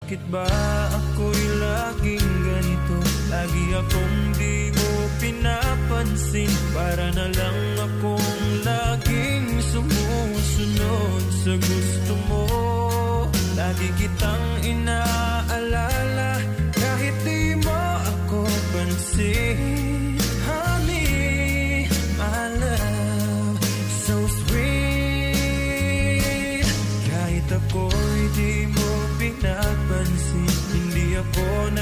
Bakit ba ako'y laging ganito? Lagi akong di mo pinapansin. Para na lang akong laging sumusunod sa gusto mo. Lagi kitang inaalala kahit di mo ako pansin. Honey, my love, so sweet. Kahit ako'y di mo pinapansin, hindi ako